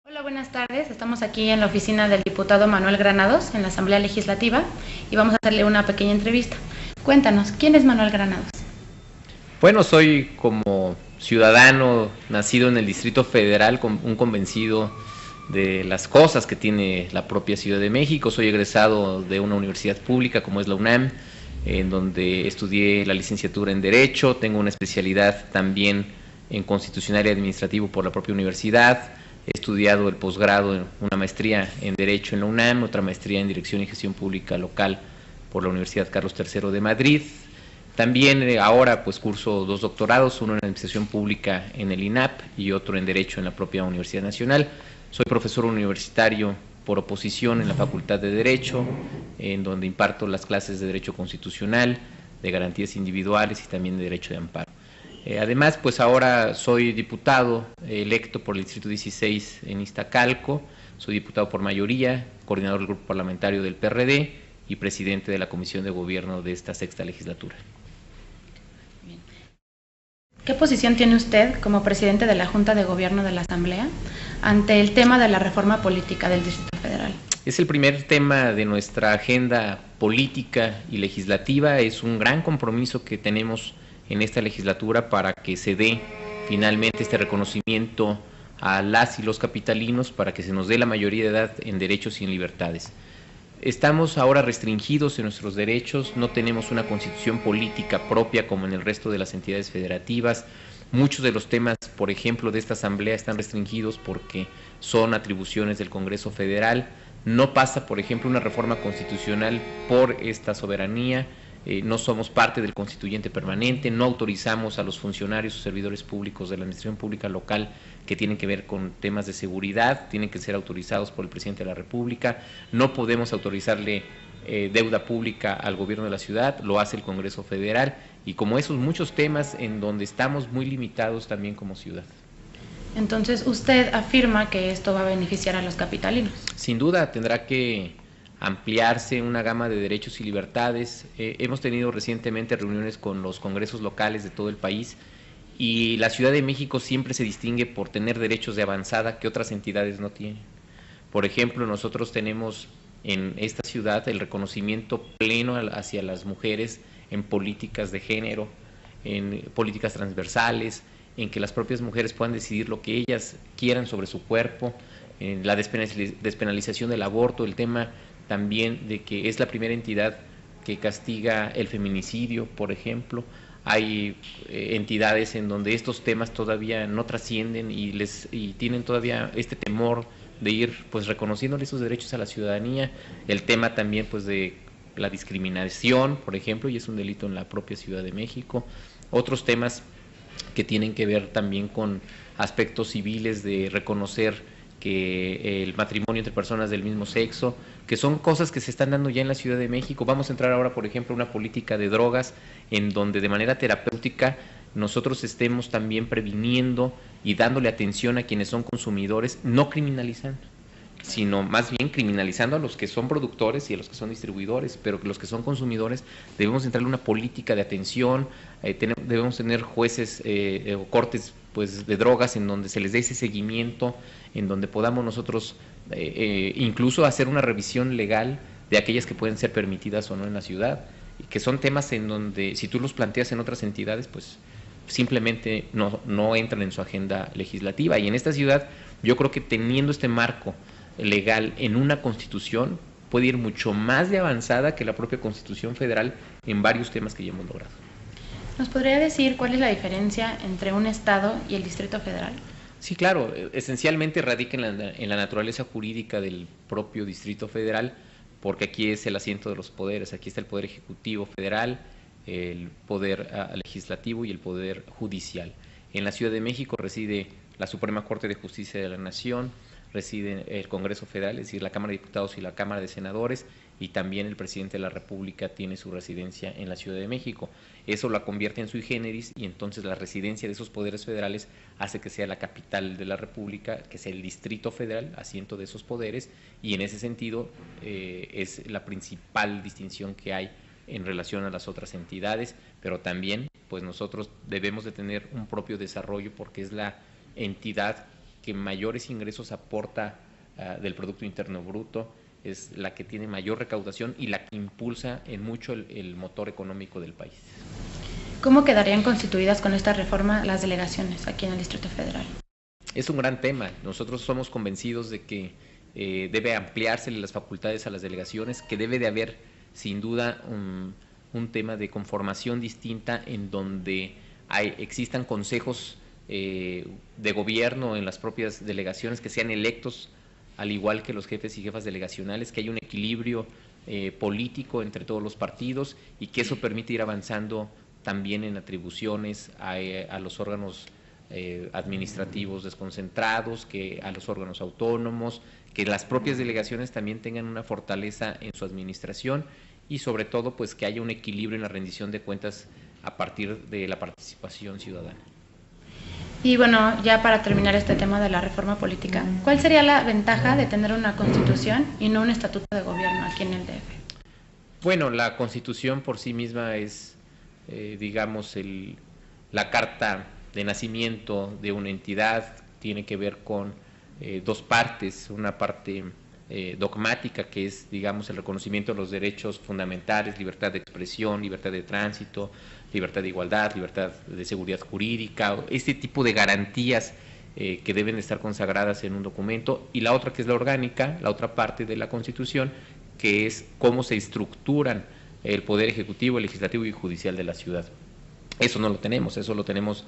Hola, buenas tardes. Estamos aquí en la oficina del diputado Manuel Granados, en la Asamblea Legislativa, y vamos a hacerle una pequeña entrevista. Cuéntanos, ¿quién es Manuel Granados? Bueno, soy como ciudadano nacido en el Distrito Federal, un convencido de las cosas que tiene la propia Ciudad de México. Soy egresado de una universidad pública como es la UNAM, en donde estudié la licenciatura en Derecho. Tengo una especialidad también en Constitucional y Administrativo por la propia universidad. He estudiado el posgrado, una maestría en Derecho en la UNAM, otra maestría en Dirección y Gestión Pública Local por la Universidad Carlos III de Madrid. También ahora pues curso dos doctorados, uno en Administración Pública en el INAP y otro en Derecho en la propia Universidad Nacional. Soy profesor universitario por oposición en la Facultad de Derecho, en donde imparto las clases de Derecho Constitucional, de Garantías Individuales y también de Derecho de Amparo. Además, pues ahora soy diputado electo por el Distrito 16 en Iztacalco, soy diputado por mayoría, coordinador del grupo parlamentario del PRD y presidente de la Comisión de Gobierno de esta sexta legislatura. ¿Qué posición tiene usted como presidente de la Junta de Gobierno de la Asamblea ante el tema de la reforma política del Distrito Federal? Es el primer tema de nuestra agenda política y legislativa. Es un gran compromiso que tenemos en esta legislatura para que se dé finalmente este reconocimiento a las y los capitalinos, para que se nos dé la mayoría de edad en derechos y en libertades. Estamos ahora restringidos en nuestros derechos, no tenemos una constitución política propia como en el resto de las entidades federativas. Muchos de los temas, por ejemplo, de esta asamblea están restringidos porque son atribuciones del Congreso Federal. No pasa, por ejemplo, una reforma constitucional por esta soberanía. No somos parte del constituyente permanente, no autorizamos a los funcionarios o servidores públicos de la administración pública local que tienen que ver con temas de seguridad, tienen que ser autorizados por el presidente de la República. No podemos autorizarle deuda pública al gobierno de la ciudad, lo hace el Congreso Federal, y como esos muchos temas en donde estamos muy limitados también como ciudad. Entonces, ¿usted afirma que esto va a beneficiar a los capitalinos? Sin duda tendrá que ampliarse una gama de derechos y libertades. Hemos tenido recientemente reuniones con los congresos locales de todo el país, y la Ciudad de México siempre se distingue por tener derechos de avanzada que otras entidades no tienen. Por ejemplo, nosotros tenemos en esta ciudad el reconocimiento pleno hacia las mujeres en políticas de género, en políticas transversales, en que las propias mujeres puedan decidir lo que ellas quieran sobre su cuerpo, en la despenalización del aborto, el tema también de que es la primera entidad que castiga el feminicidio, por ejemplo. Hay entidades en donde estos temas todavía no trascienden y tienen todavía este temor de ir pues reconociendo esos derechos a la ciudadanía. El tema también pues de la discriminación, por ejemplo, y es un delito en la propia Ciudad de México. Otros temas que tienen que ver también con aspectos civiles de reconocer que el matrimonio entre personas del mismo sexo, que son cosas que se están dando ya en la Ciudad de México. Vamos a entrar ahora, por ejemplo, a una política de drogas en donde de manera terapéutica nosotros estemos también previniendo y dándole atención a quienes son consumidores, no criminalizando, sino más bien criminalizando a los que son productores y a los que son distribuidores, pero que los que son consumidores debemos entrarle una política de atención, debemos tener jueces o cortes pues de drogas en donde se les dé ese seguimiento, en donde podamos nosotros incluso hacer una revisión legal de aquellas que pueden ser permitidas o no en la ciudad, y que son temas en donde si tú los planteas en otras entidades pues simplemente no entran en su agenda legislativa. Y en esta ciudad yo creo que teniendo este marco legal en una constitución puede ir mucho más de avanzada que la propia Constitución Federal en varios temas que ya hemos logrado. ¿Nos podría decir cuál es la diferencia entre un Estado y el Distrito Federal? Sí, claro, esencialmente radica en la naturaleza jurídica del propio Distrito Federal, porque aquí es el asiento de los poderes, aquí está el Poder Ejecutivo Federal, el Poder Legislativo y el Poder Judicial. En la Ciudad de México reside la Suprema Corte de Justicia de la Nación, reside el Congreso Federal, es decir, la Cámara de Diputados y la Cámara de Senadores, y también el presidente de la República tiene su residencia en la Ciudad de México. Eso la convierte en sui generis, y entonces la residencia de esos poderes federales hace que sea la capital de la República, que sea el Distrito Federal, asiento de esos poderes, y en ese sentido es la principal distinción que hay en relación a las otras entidades, pero también pues nosotros debemos de tener un propio desarrollo porque es la entidad que mayores ingresos aporta del Producto Interno Bruto, es la que tiene mayor recaudación y la que impulsa en mucho el motor económico del país. ¿Cómo quedarían constituidas con esta reforma las delegaciones aquí en el Distrito Federal? Es un gran tema. Nosotros somos convencidos de que debe ampliarse las facultades a las delegaciones, que debe de haber sin duda un tema de conformación distinta en donde existan consejos de gobierno en las propias delegaciones que sean electos al igual que los jefes y jefas delegacionales, que haya un equilibrio político entre todos los partidos y que eso permite ir avanzando también en atribuciones a los órganos administrativos desconcentrados, que a los órganos autónomos, que las propias delegaciones también tengan una fortaleza en su administración y sobre todo pues que haya un equilibrio en la rendición de cuentas a partir de la participación ciudadana. Y bueno, ya para terminar este tema de la reforma política, ¿cuál sería la ventaja de tener una constitución y no un estatuto de gobierno aquí en el DF? Bueno, la constitución por sí misma es, digamos, la carta de nacimiento de una entidad, tiene que ver con dos partes, una parte dogmática que es, digamos, el reconocimiento de los derechos fundamentales, libertad de expresión, libertad de tránsito, libertad de igualdad, libertad de seguridad jurídica, este tipo de garantías que deben estar consagradas en un documento, y la otra que es la orgánica, la otra parte de la Constitución, que es cómo se estructuran el poder ejecutivo, legislativo y judicial de la ciudad. Eso no lo tenemos, eso lo tenemos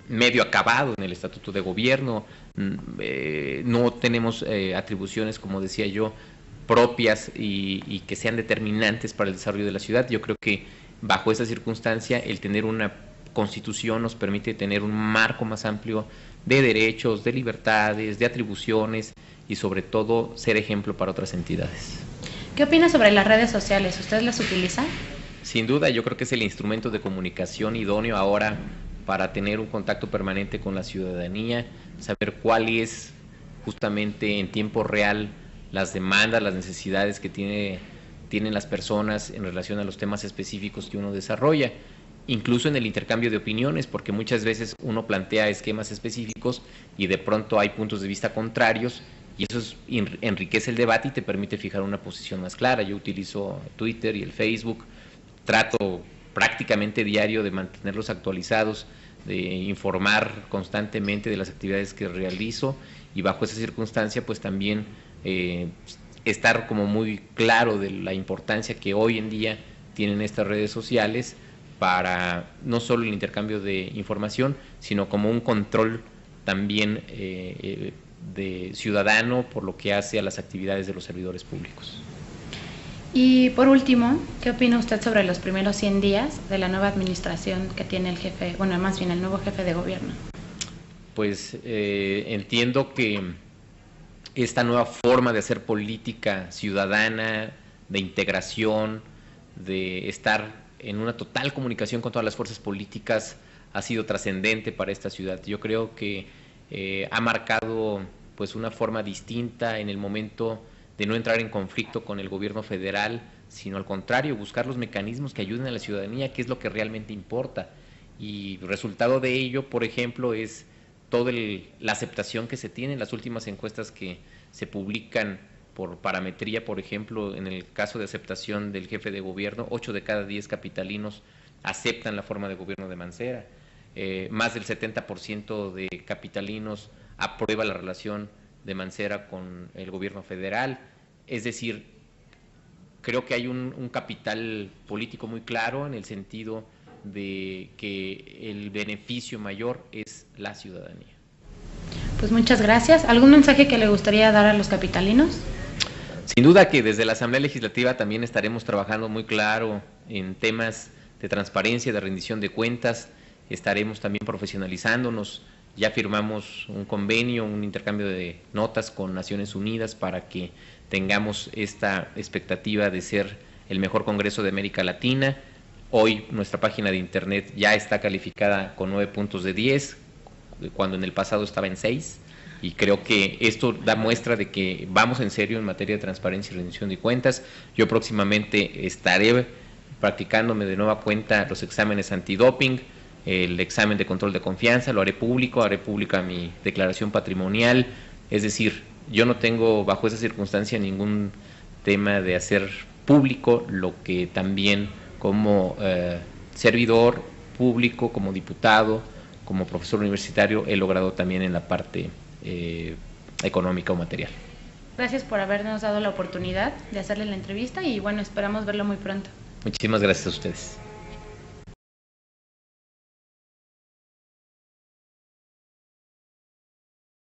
medio acabado en el Estatuto de Gobierno, no tenemos atribuciones, como decía yo, propias y que sean determinantes para el desarrollo de la ciudad. Yo creo que bajo esa circunstancia el tener una constitución nos permite tener un marco más amplio de derechos, de libertades, de atribuciones y sobre todo ser ejemplo para otras entidades. ¿Qué opina sobre las redes sociales? ¿Usted las utiliza? Sin duda, yo creo que es el instrumento de comunicación idóneo ahora para tener un contacto permanente con la ciudadanía, saber cuál es justamente en tiempo real las demandas, las necesidades que tienen las personas en relación a los temas específicos que uno desarrolla, incluso en el intercambio de opiniones, porque muchas veces uno plantea esquemas específicos y de pronto hay puntos de vista contrarios y eso enriquece el debate y te permite fijar una posición más clara. Yo utilizo Twitter y el Facebook, trato prácticamente diario de mantenerlos actualizados, de informar constantemente de las actividades que realizo y bajo esa circunstancia pues también estar como muy claro de la importancia que hoy en día tienen estas redes sociales para no solo el intercambio de información, sino como un control también de ciudadano por lo que hace a las actividades de los servidores públicos. Y por último, ¿qué opina usted sobre los primeros 100 días de la nueva administración que tiene el jefe, bueno, más bien el nuevo jefe de gobierno? Pues entiendo que esta nueva forma de hacer política ciudadana, de integración, de estar en una total comunicación con todas las fuerzas políticas ha sido trascendente para esta ciudad. Yo creo que ha marcado pues una forma distinta en el momento de no entrar en conflicto con el gobierno federal, sino al contrario, buscar los mecanismos que ayuden a la ciudadanía, que es lo que realmente importa. Y el resultado de ello, por ejemplo, es toda la aceptación que se tiene en las últimas encuestas que se publican por parametría, por ejemplo, en el caso de aceptación del jefe de gobierno, 8 de cada 10 capitalinos aceptan la forma de gobierno de Mancera. Más del 70% de capitalinos aprueba la relación de Mancera con el gobierno federal. Es decir, creo que hay un capital político muy claro en el sentido de que el beneficio mayor es la ciudadanía. Pues muchas gracias. ¿Algún mensaje que le gustaría dar a los capitalinos? Sin duda que desde la Asamblea Legislativa también estaremos trabajando muy claro en temas de transparencia, de rendición de cuentas, estaremos también profesionalizándonos. Ya firmamos un convenio, un intercambio de notas con Naciones Unidas para que tengamos esta expectativa de ser el mejor Congreso de América Latina. Hoy nuestra página de internet ya está calificada con 9 puntos de 10, cuando en el pasado estaba en 6, y creo que esto da muestra de que vamos en serio en materia de transparencia y rendición de cuentas. Yo próximamente estaré practicándome de nueva cuenta los exámenes antidoping. el examen de control de confianza, lo haré pública mi declaración patrimonial, es decir, yo no tengo bajo esa circunstancia ningún tema de hacer público lo que también como servidor público, como diputado, como profesor universitario he logrado también en la parte económica o material. Gracias por habernos dado la oportunidad de hacerle la entrevista y bueno, esperamos verlo muy pronto. Muchísimas gracias a ustedes.